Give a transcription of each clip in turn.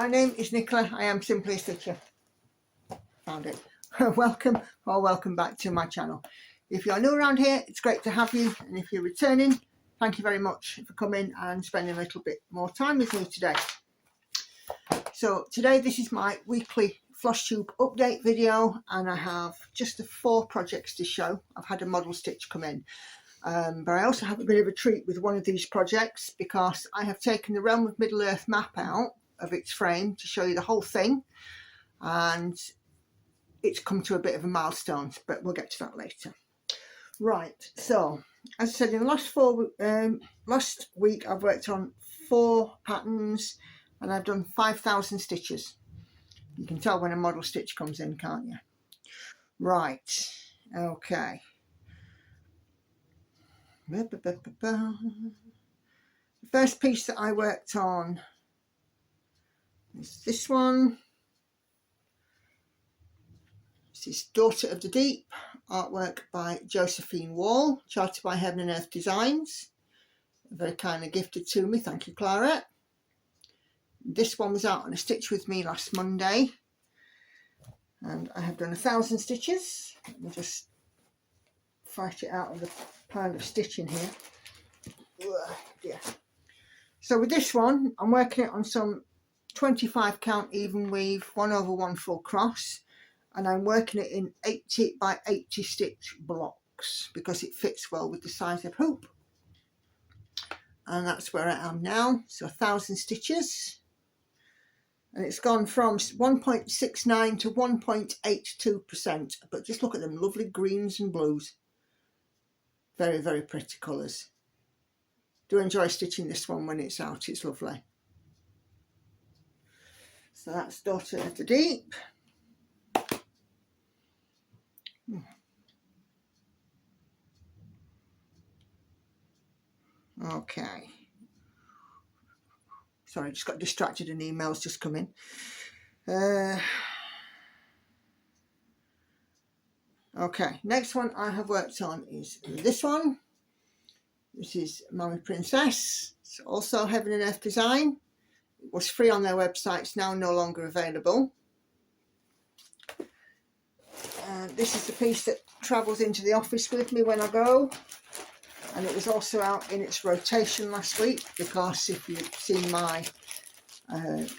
My name is Nicola. I am simply a stitcher. Found it. Welcome or welcome back to my channel. If you're new around here, it's great to have you, and if you're returning, thank you very much for coming and spending a little bit more time with me today. So today this is my weekly Flosstube update video, and I have just the 4 projects to show. I've had a model stitch come in, but I also have a bit of a treat with one of these projects because I have taken the Realm of Middle Earth map out of its frame to show you the whole thing, and it's come to a bit of a milestone, but we'll get to that later. Right, so as I said, in the last week I've worked on 4 patterns and I've done 5,000 stitches. You can tell when a model stitch comes in, can't you? Right, okay. The first piece that I worked on is this one. This is Daughter of the Deep, artwork by Josephine Wall, charted by Heaven and Earth Designs. Very kindly gifted to me, thank you, Clara. This one was out on a stitch with me last Monday, and I have done 1,000 stitches. Let me just fight it out of the pile of stitching here. Ugh, dear. So with this one, I'm working it on some 25 count even weave 1/1 full cross, and I'm working it in 80 by 80 stitch blocks because it fits well with the size of hoop. And that's where I am now. So 1,000 stitches, and it's gone from 1.69 to 1.82%, but just look at them, lovely greens and blues. Very, very pretty colours. Do enjoy stitching this one when it's out, it's lovely. So that's Daughter of the Deep. Okay. Sorry, I just got distracted and emails just come in. Okay, next one I have worked on is this one. This is Maui Princess. It's also Heaven and Earth Design. It was free on their website, it's now no longer available. And this is the piece that travels into the office with me when I go. And it was also out in its rotation last week because if you've seen my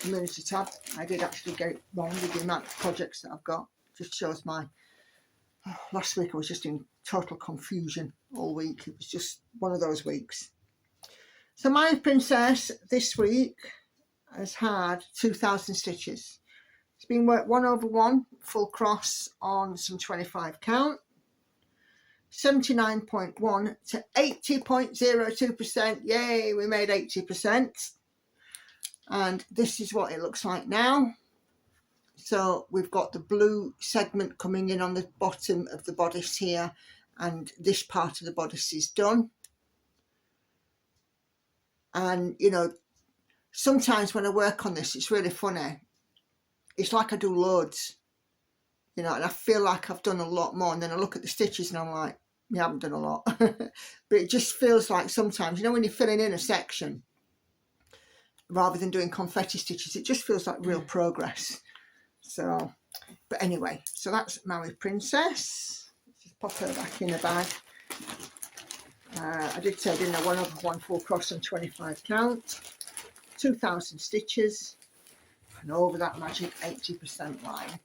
community tab, I did actually get it wrong with the amount of projects that I've got. Just shows my... last week I was just in total confusion all week. It was just one of those weeks. So my Princess this week has had 2,000 stitches. It's been worked 1/1 full cross on some 25 count, 79.1 to 80.02%. Yay, we made 80%. And this is what it looks like now. So we've got the blue segment coming in on the bottom of the bodice here, and this part of the bodice is done. And you know, sometimes when I work on this, it's really funny. It's like I do loads, you know, and I feel like I've done a lot more, and then I look at the stitches and I'm like, you haven't done a lot. But it just feels like sometimes, you know, when you're filling in a section rather than doing confetti stitches, it just feels like real progress. So, but anyway, so that's Maui Princess. Let's just pop her back in a bag. I did say, didn't I, 1/1 full cross on 25 count, 2,000 stitches, and over that magic 80% line.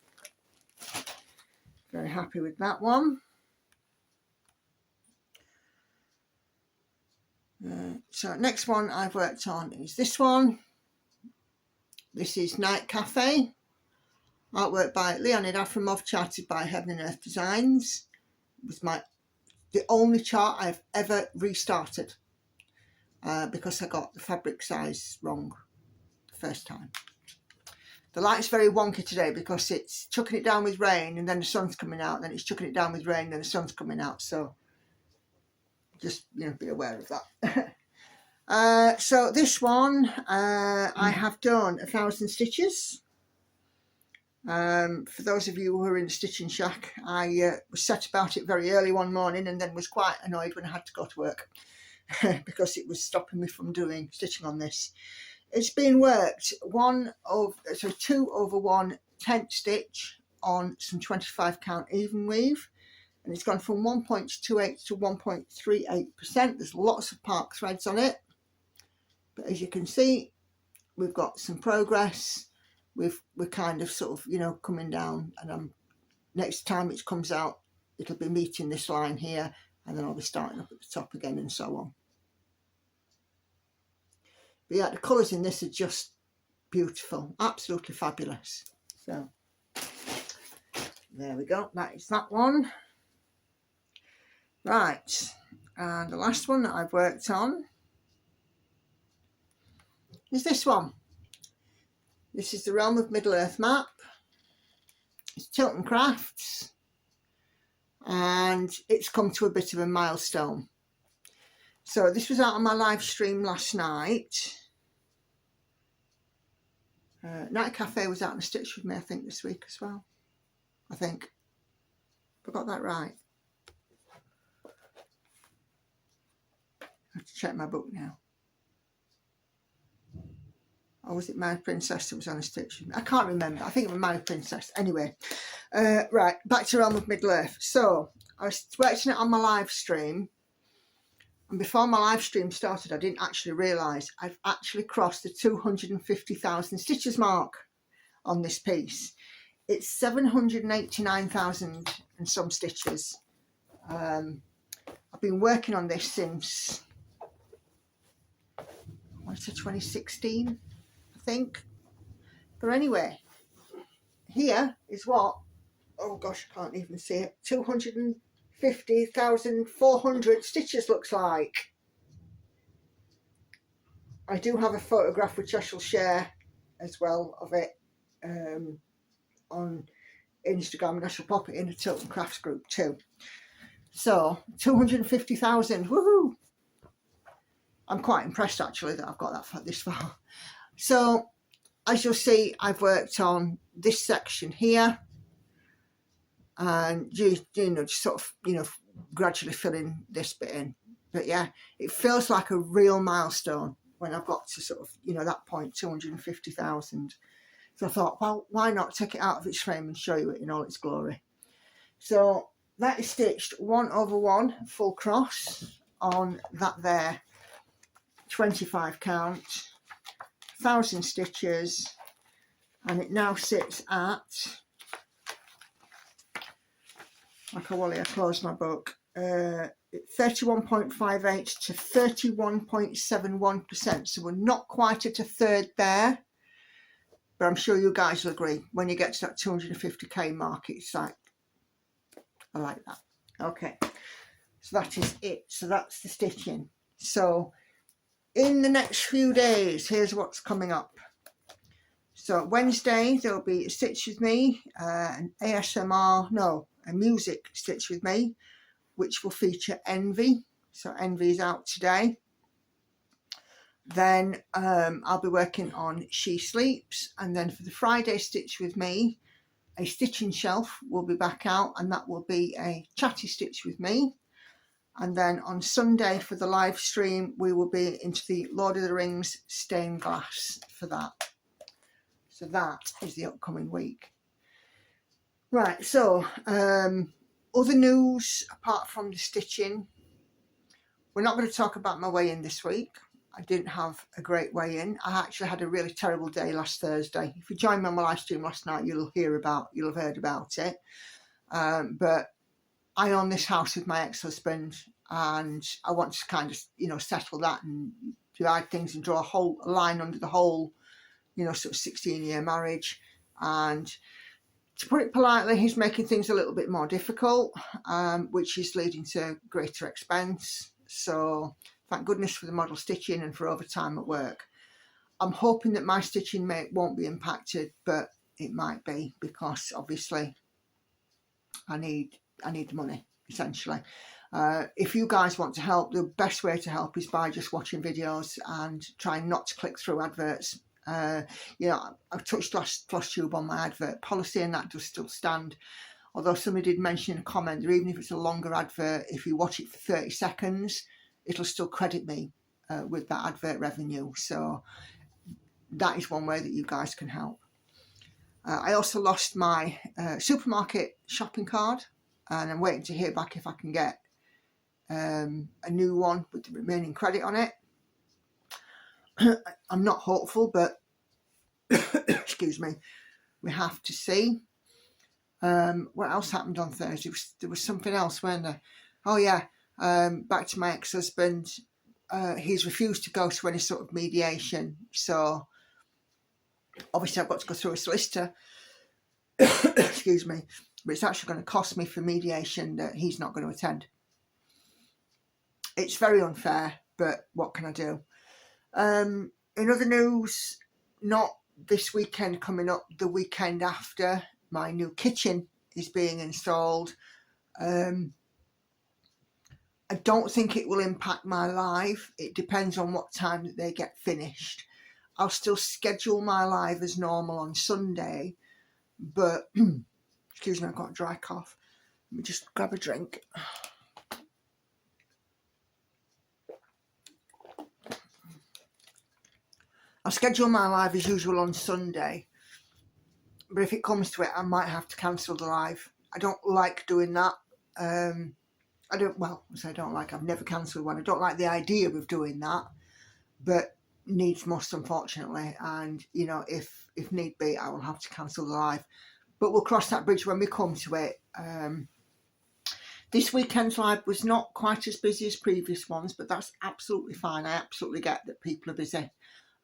Very happy with that one. So next one I've worked on is this one. This is Night Cafe, artwork by Leonid Afremov, charted by Heaven and Earth Designs. It was the only chart I've ever restarted because I got the fabric size wrong the first time. The light's very wonky today because it's chucking it down with rain and then the sun's coming out, and then it's chucking it down with rain and then the sun's coming out, so just, you know, be aware of that. So this one I have done 1,000 stitches. For those of you who are in the stitching shack, I was set about it very early one morning and then was quite annoyed when I had to go to work because it was stopping me from doing stitching on this. It's been worked 2 over 1 tent stitch on some 25 count even weave, and it's gone from 1.28 to 1.38%. There's lots of park threads on it, but as you can see, we've got some progress. We're kind of sort of, you know, coming down, and next time it comes out, it'll be meeting this line here, and then I'll be starting up at the top again, and so on. But yeah, the colours in this are just beautiful, absolutely fabulous. So there we go, that is that one. Right, and the last one that I've worked on is this one. This is the Realm of Middle Earth map. It's Tilton Crafts, and it's come to a bit of a milestone. So this was out on my live stream last night. Night Cafe was out on a stitch with me, I think, this week as well. I think. I got that right. I have to check my book now. Or was it Maui Princess that was on a stitch with me? I can't remember. I think it was Maui Princess. Anyway, right, back to Realm of Middle Earth. So I was working it on my live stream. And before my live stream started, I didn't actually realise I've actually crossed the 250,000 stitches mark on this piece. It's 789,000 and some stitches. I've been working on this since, I want to say 2016, I think. But anyway, here is what, oh gosh, I can't even see it, 250,400 stitches looks like. I do have a photograph which I shall share as well of it on Instagram, and I shall pop it in a Tilton Crafts group too. So 250,000, woohoo! I'm quite impressed actually that I've got that this far. So as you'll see, I've worked on this section here, and you know, just sort of, you know, gradually filling this bit in. But yeah, it feels like a real milestone when I've got to sort of, you know, that point, 250,000. So I thought, well, why not take it out of its frame and show you it in all its glory. So that is stitched 1 over 1 full cross on that there 25 count, 1,000 stitches, and it now sits at, like a wally, I closed my book, 31.58 to 31.71%. So we're not quite at a third there, but I'm sure you guys will agree, when you get to that 250k mark, it's like, I like that. Okay, so that is it. So that's the stitching. So in the next few days, here's what's coming up. So Wednesday, there'll be a stitch with me, an a music stitch with me, which will feature Envy. So Envy is out today. Then I'll be working on She Sleeps, and then for the Friday stitch with me, a stitching shelf will be back out, and that will be a chatty stitch with me. And then on Sunday for the live stream, we will be into the Lord of the Rings stained glass for that. So that is the upcoming week. Right, so other news apart from the stitching, we're not going to talk about my weigh-in this week. I didn't have a great weigh-in. I actually had a really terrible day last Thursday. If you joined me on my live stream last night, you'll have heard about it. But I own this house with my ex-husband, and I want to kind of, you know, settle that and divide things and draw a line under the whole, you know, sort of 16-year marriage. And to put it politely, he's making things a little bit more difficult, which is leading to greater expense. So thank goodness for the model stitching and for overtime at work. I'm hoping that my stitching won't be impacted, but it might be, because obviously I need the money, essentially. If you guys want to help, the best way to help is by just watching videos and trying not to click through adverts. You know, I've touched Flosstube on my advert policy, and that does still stand. Although somebody did mention in a comment that even if it's a longer advert, if you watch it for 30 seconds, it'll still credit me with that advert revenue. So that is one way that you guys can help. I also lost my supermarket shopping card, and I'm waiting to hear back if I can get a new one with the remaining credit on it. I'm not hopeful, but excuse me, we have to see. What else happened on Thursday? There was something else, wasn't there? Oh yeah, back to my ex-husband. He's refused to go to any sort of mediation, so obviously I've got to go through a solicitor. Excuse me, but it's actually going to cost me for mediation that he's not going to attend. It's very unfair, but what can I do? In other news, not this weekend coming up, the weekend after, my new kitchen is being installed. I don't think it will impact my live. It depends on what time that they get finished. I'll still schedule my live as normal on Sunday, but excuse me, I've got a dry cough. Let me just grab a drink. I'll schedule my live as usual on Sunday, but if it comes to it, I might have to cancel the live. I don't like doing that. I've never cancelled one. I don't like the idea of doing that, but needs must, unfortunately. And, you know, if need be, I will have to cancel the live. But we'll cross that bridge when we come to it. This weekend's live was not quite as busy as previous ones, but that's absolutely fine. I absolutely get that people are busy.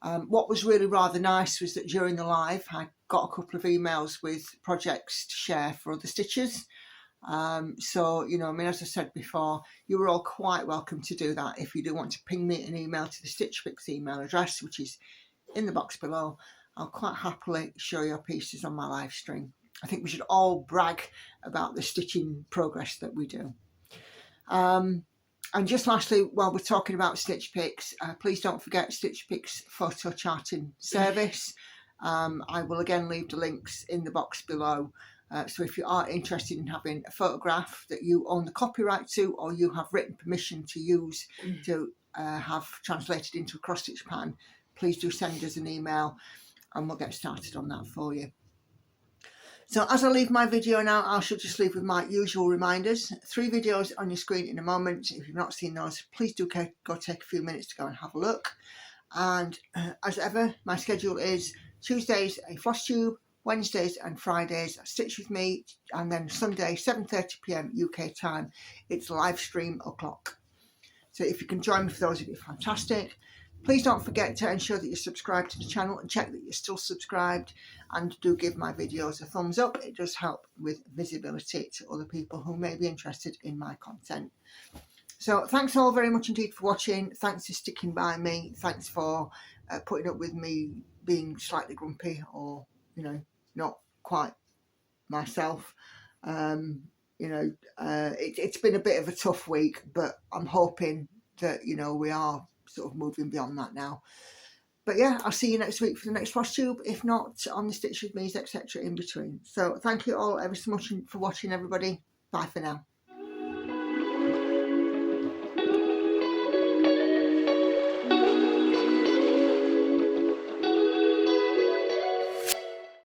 What was really rather nice was that during the live, I got a couple of emails with projects to share for other stitchers. So, you know, I mean, as I said before, you were all quite welcome to do that. If you do want to ping me an email to the Stitch Fix email address, which is in the box below, I'll quite happily show your pieces on my live stream. I think we should all brag about the stitching progress that we do. And just lastly, while we're talking about Stitch Picks, please don't forget Stitch Picks photo charting service. I will again leave the links in the box below. So if you are interested in having a photograph that you own the copyright to, or you have written permission to use to have translated into a cross stitch pattern, please do send us an email and we'll get started on that for you. So as I leave my video now, I shall just leave with my usual reminders. 3 videos on your screen in a moment. If you've not seen those, please do go take a few minutes to go and have a look. And as ever, my schedule is Tuesdays a Flosstube, Wednesdays and Fridays Stitch with me, and then Sunday 7:30 p.m. UK time, it's live stream o'clock. So if you can join me for those, it'd be fantastic. Please don't forget to ensure that you're subscribed to the channel and check that you're still subscribed, and do give my videos a thumbs up. It does help with visibility to other people who may be interested in my content. So thanks all very much indeed for watching. Thanks for sticking by me. Thanks for putting up with me being slightly grumpy, or, you know, not quite myself. It's been a bit of a tough week, but I'm hoping that, you know, we are sort of moving beyond that now. But yeah, I'll see you next week for the next Flosstube, if not on the Stitch with Me's, etc. in between. So thank you all ever so much for watching, everybody. Bye for now.